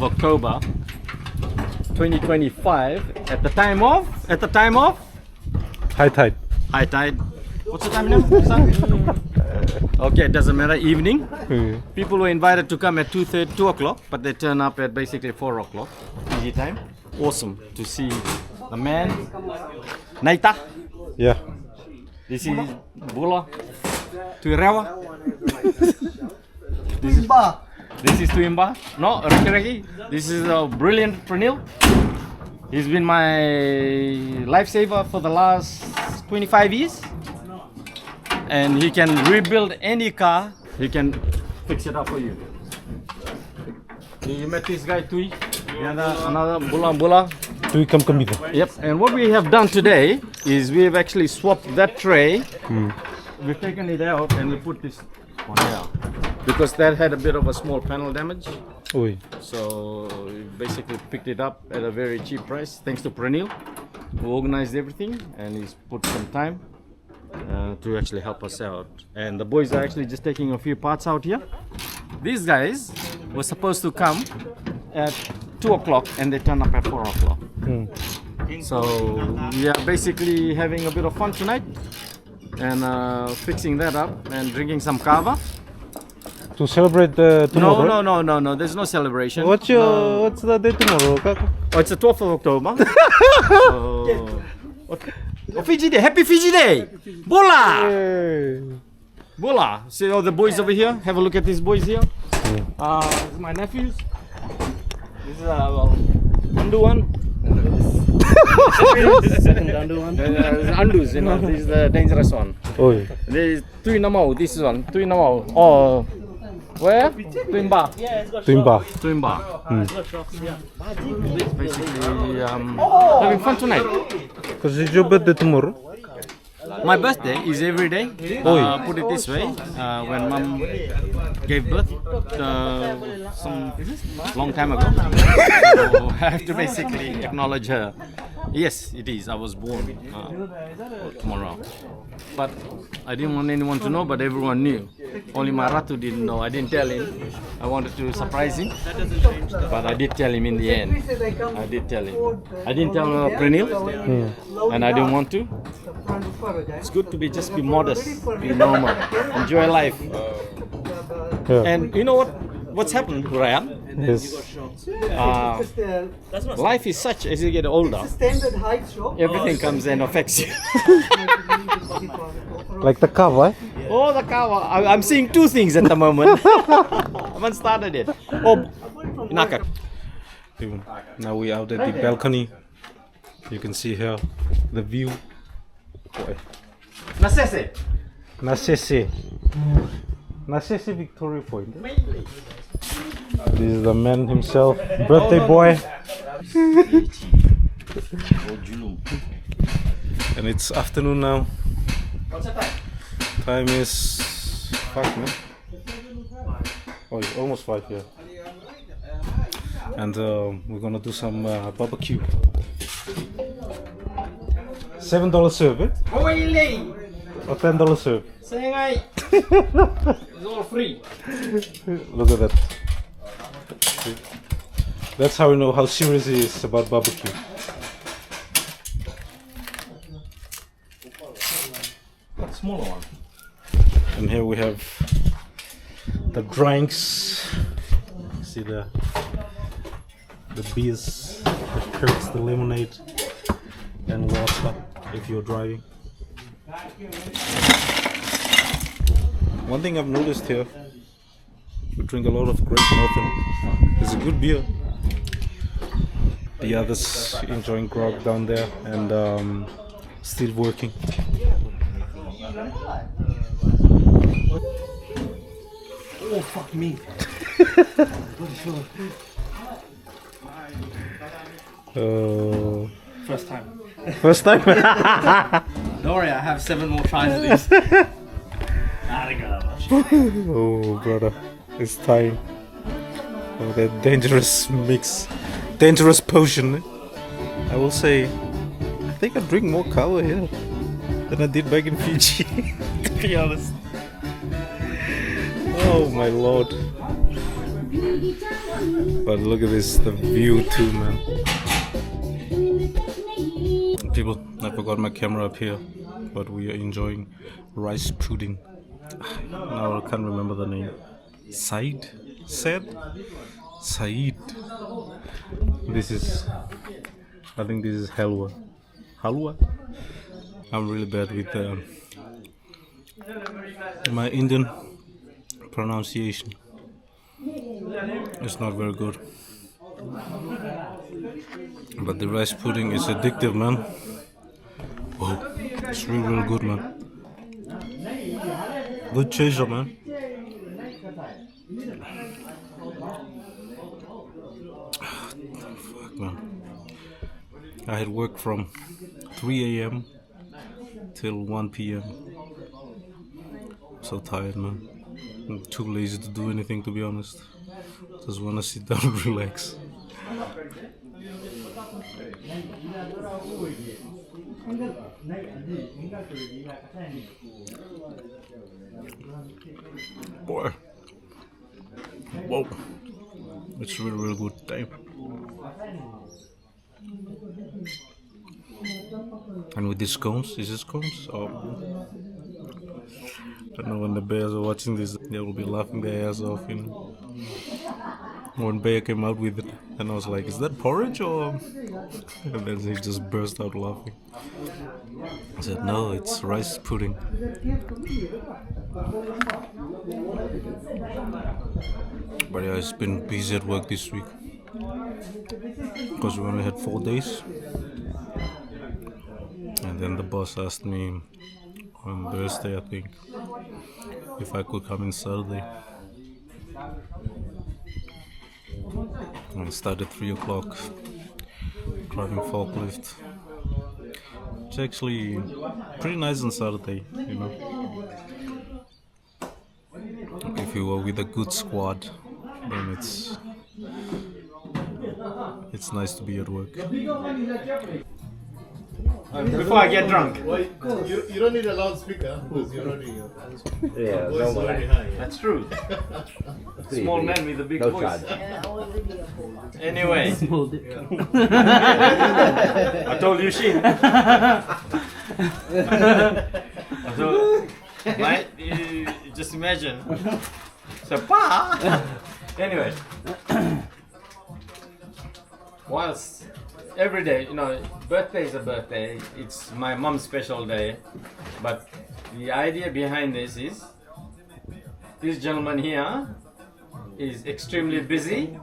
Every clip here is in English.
October 2025 at the time of High tide. high tide. What's the time now, son? Okay, it doesn't matter. Evening. People were invited to come at 2 o'clock, but they turn up at basically 4 o'clock. Easy time. Awesome to see the man. Naita. Yeah. This is Bula. Tuirawa. This is Tuimba. No, Reki. This is a brilliant Pranil. He's been my lifesaver for the last 25 years. And he can rebuild any car. He can fix it up for you. You met this guy Tui. Another Bula. Tui come either. Yep. And what we have done today is we have actually swapped that tray. We've taken it out and we put this on here because that had a bit of a small panel damage. Oi. So we basically picked it up at a very cheap price thanks to Pranil, who organized everything and he's put some time to actually help us out. And the boys are actually just taking a few parts out here. These guys were supposed to come at 2 o'clock and they turn up at 4 o'clock. So we are basically having a bit of fun tonight and fixing that up and drinking some kava. To celebrate tomorrow? No. There's no celebration. What's the day tomorrow? Oh, it's the 12th of October. Oh, Fiji Day! Happy Fiji Day! Bola! Hey. Bola! See all the boys over here? Have a look at these boys here. This is my nephews. This is Andu one. Second Andu one. Andus, you know, this is the dangerous one. Oi. This is Tui Namau, this is one. Tui Namau. Oh, where? Tuimba. Tuimba. Tuimba. Basically, having fun tonight. Because it's your birthday tomorrow. My birthday is every day. Put it this way, when mom gave birth some long time ago, so I have to basically acknowledge her. Yes, it is. I was born tomorrow. But I didn't want anyone to know, but everyone knew. Only my Ratu didn't know. I didn't tell him. I wanted to surprise him, but I did tell him in the end. I did tell him. I didn't tell Pranil, and I didn't want to. It's good to just be modest, be normal, enjoy life. Yeah. And you know what's happened, Ryan? Yes. Life is such, as you get older, everything comes and affects you. Like the kava, eh? Oh, the kava. I'm seeing two things at the moment. I haven't started it. Oh, Naka. Now we're out at the balcony. You can see here the view. Nasese. Nasese Victoria Point. This is the man himself, birthday boy. And it's afternoon now. What's the time? Time is 5, man. Oh, it's almost 5, yeah. And we're gonna do some barbecue. $7 serve, eh? Or $10 serve? It's all free. Look at that. That's how we know how serious he is about barbecue. That smaller one. And here we have the drinks. See the beers, the cokes, the lemonade, and water if you're driving. One thing I've noticed here, we drink a lot of Great Northern. It's a good beer. The others enjoying grog down there and still working. Oh, fuck me. First time. First time? Don't worry, I have 7 more tries of this. Oh, brother, it's time. Oh, that dangerous mix, dangerous potion. I will say, I think I drink more kava here than I did back in Fiji, to be honest. Oh my lord. But look at this, the view too, man. People, I forgot my camera up here, but we are enjoying rice pudding. Now I can't remember the name. Said? This is, I think this is halwa. Halwa? I'm really bad with my Indian pronunciation. It's not very good. But the rice pudding is addictive, man. Oh, it's real good, man. Good treasure, man. Fuck, man. I had work from 3 a.m. till 1 p.m. So tired, man. I'm too lazy to do anything, to be honest. Just wanna sit down and relax. Boy. Whoa. It's really good. Damn. And with these scones, is it scones? Oh. I don't know, when the bears are watching this, they will be laughing their ass off, you know. One bear came out with it, and I was like, is that porridge or? And then he just burst out laughing. I said, no, it's rice pudding. But yeah, it's been busy at work this week, because we only had 4 days. And then the boss asked me on Thursday, I think, if I could come in Saturday. And start at 3 o'clock, driving forklift. It's actually pretty nice on Saturday, you know. If you are with a good squad, then it's nice to be at work. Before I get drunk. You don't need a loudspeaker because you're already. Yeah, Voice no is more. already high. That's true. Small man with a big No voice. charge. Anyway. I told you, Shin. So, right? You just imagine. So, pa. Anyway. Whilst every day, you know, birthday is a birthday. It's my mom's special day. But the idea behind this is, this gentleman here is extremely busy.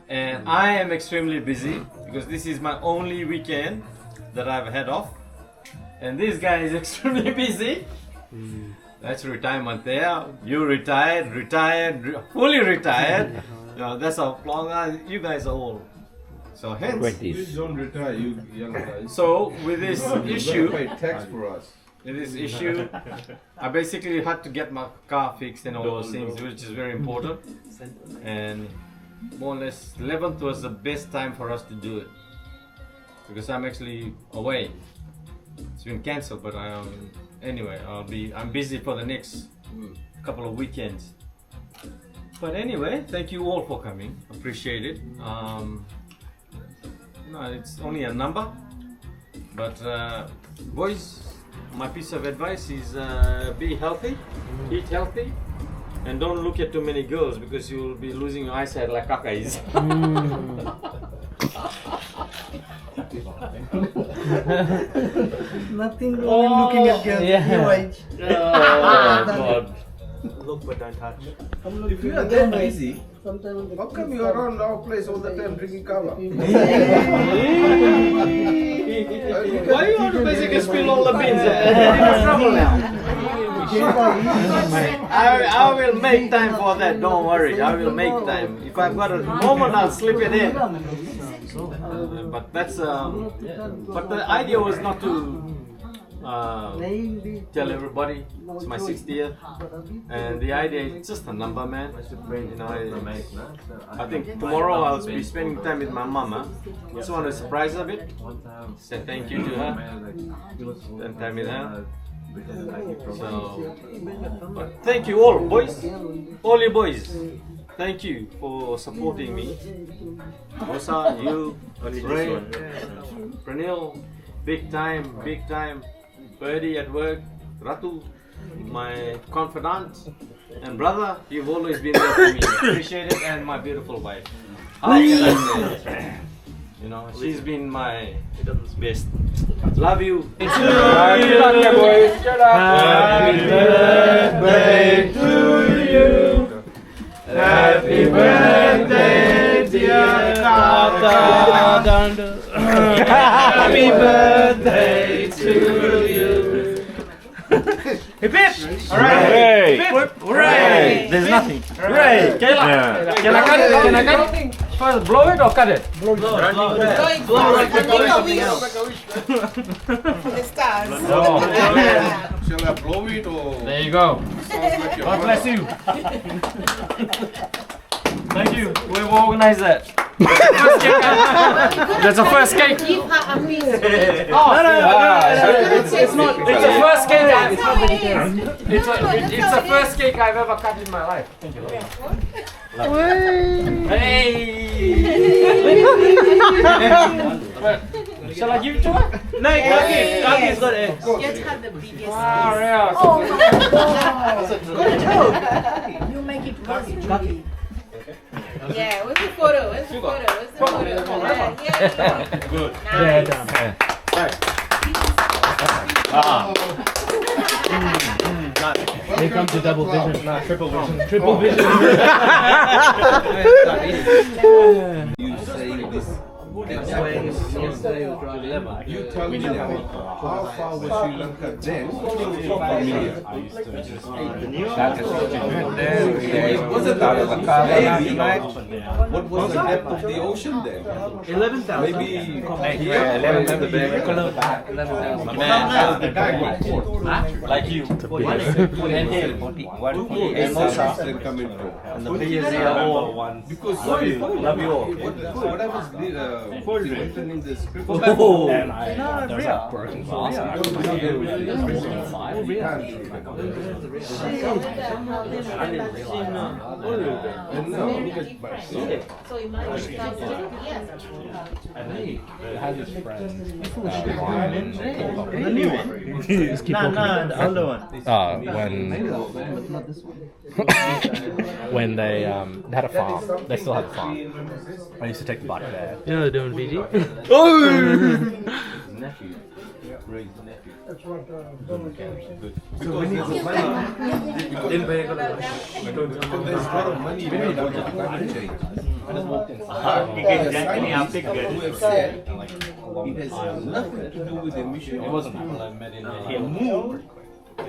And I am extremely busy because this is my only weekend that I've had off. And this guy is extremely busy. That's retirement there. You retired, fully retired. You know, that's how long you guys are old. So hence, 20s. Please don't retire, you young guys. so with this issue, Pay tax for us. I basically had to get my car fixed and all those things, which is very important. And more or less, 11th was the best time for us to do it because I'm actually away. It's been cancelled, but anyway, I'm busy for the next couple of weekends. But anyway, thank you all for coming. Appreciate it. No, it's only a number, but boys, my piece of advice is be healthy, eat healthy, and don't look at too many girls because you'll be losing your eyesight like Kaka is. Nothing wrong in looking at girls your age. Oh God. Look but don't touch. If you are that busy, Sometimes how come you are around our place all the time drinking kava? Why you want to basically spill all the beans? I'm in trouble now. I will make time for that. Don't worry. I will make time. If I've got a moment, I'll slip it in. But that's but the idea was not to tell everybody it's my 60th, and the idea is just a number, man. You know, I think tomorrow I'll be spending time with my mama. Just want to surprise her a bit. Say thank you to her. Spend time with her. So, but thank you all, boys. All you boys. thank you for supporting me. Rosa, you, Ray, Pranil, big time. Birdie at work, Ratu, my confidant, and brother, you've always been there for me. Appreciate it, and my beautiful wife. How can I say? You know, she's been my best. Love you. Happy birthday to you. Happy birthday, dear Tata. Happy birthday to you. Hip hip! Alright! Hip hip! Hooray! There's nothing. Hooray! Can I cut it? Can I cut it? First, blow it or cut it? Blow it. Blow like a wish. The stars. Shall I blow it or? There you go. God bless you. Thank you. Whoever organized that. First cake. That's a first cake. Give her a piece. Oh, no. It's not. It's the first cake. It's the first cake I've ever cut in my life. Thank you. Hey. Shall I give it to her? No, Kaki's got it. Just have the biggest. Wow, yeah. Oh my God. Good job. You make it rosy. Yeah, where's the photo? Where's the photo? Yeah. Good. Nice. They come to double vision, not triple vision. Triple vision. You say this. You tell me now, how far was Sri Lanka then from India? Was it out of the kava? What was the depth of the ocean then? 11,000. Maybe 11,000. Like you. and coming from. And the players are all one. Because Love you all. what I was written in the script. Oh. And So imagine It has its friends. The new one? No, the older one. When they had a farm, they still had a farm. I used to take the bike there. You know what they're doing in Fiji? There's a lot of money made out of climate change. Who have said it has nothing to do with emission. It wasn't. The moon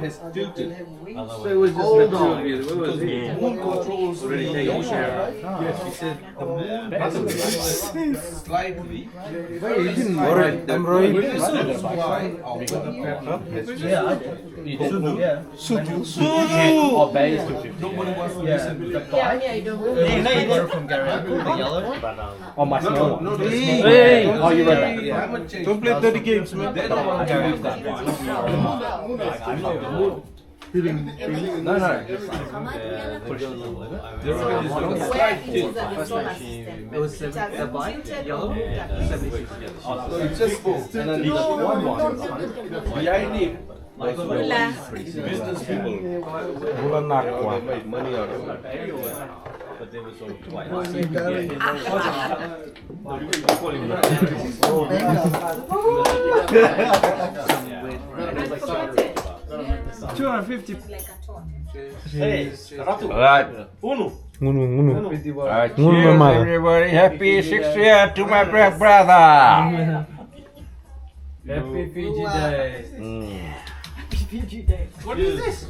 has tilted. so it was just the two of you. Where was he? The moon controls the ocean. Yes, he said the moon doesn't slightly. I'm right. This is why our weather pattern has Yeah, I did. Yeah. Or Bay is 250. nobody wants to listen to that. Yeah, you don't. No, you got it from Gary. I pulled the yellow one. Or my small one. No, Hey! Oh, you read that? Climate change. Don't play 30 games, man. They don't want to use that one. No. Where it is the solar system. It was the bike, yellow. So it's just And then the one. behind it. Hula. Business people Bulan Aqua. they made money out of it. But they were so twice. Hey, Ratu. Alright. Unu. Ngunu. Alright. Ngunu Cheers, mama. everybody. Happy 6th year to my brother. Happy Fiji Day. Fiji Day. What is this?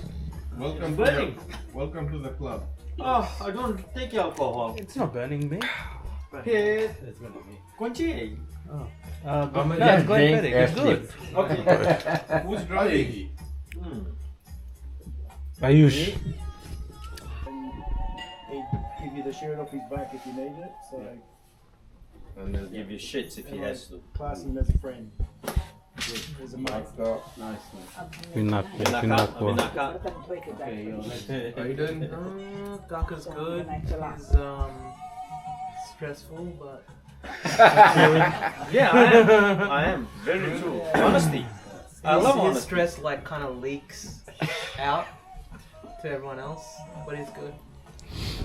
Welcome to the club. Oh, I don't take alcohol. It's not burning me. Hey, kunci. Yeah, go ahead. It's good. Okay. Who's driving? Ayush. Give you the shirt off his back if you need it. So And they'll give you shits if he has to. class him as a friend. Pinakwa. Are you doing? Kaka's good. He's stressful, but Yeah, I am. Very true. Honesty. I love his honesty. stress like kind of leaks out to everyone else, but he's good.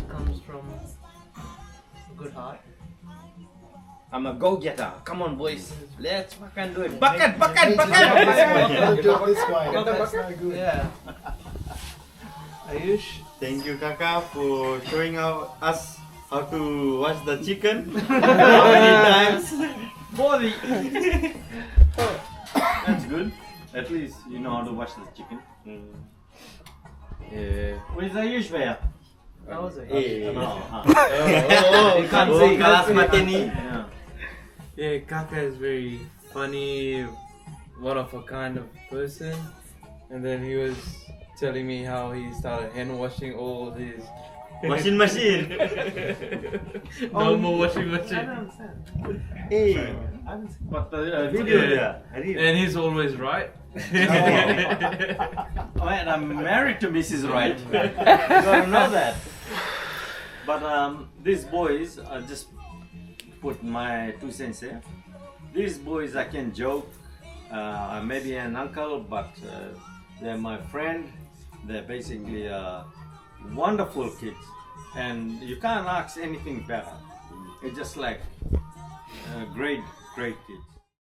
Comes from a good heart. I'm a go-getter. Come on, boys. Let's fucking do it. Bucket, bucket, bucket. Yeah. Ayush. Thank you, Kaka, for showing us how to wash the chicken. How many times? Body. That's good. At least you know how to wash the chicken. Yeah. Where's the Ayush Bhaiya? That was it. You can't see. Kalas mateni. Yeah. Yeah, Kaka is very funny, one of a kind of person. And then he was telling me how he started hand washing all his. Washing machine. No more washing machine. Hey. But the Video video. dia. Hari. And he's always right. Man, I'm married to Mrs. Right. You gotta know that. But these boys, I just put my 2 cents here. These boys, I can joke, maybe an uncle, but they're my friend. They're basically wonderful kids, and you can't ask anything better. It's just like great kids.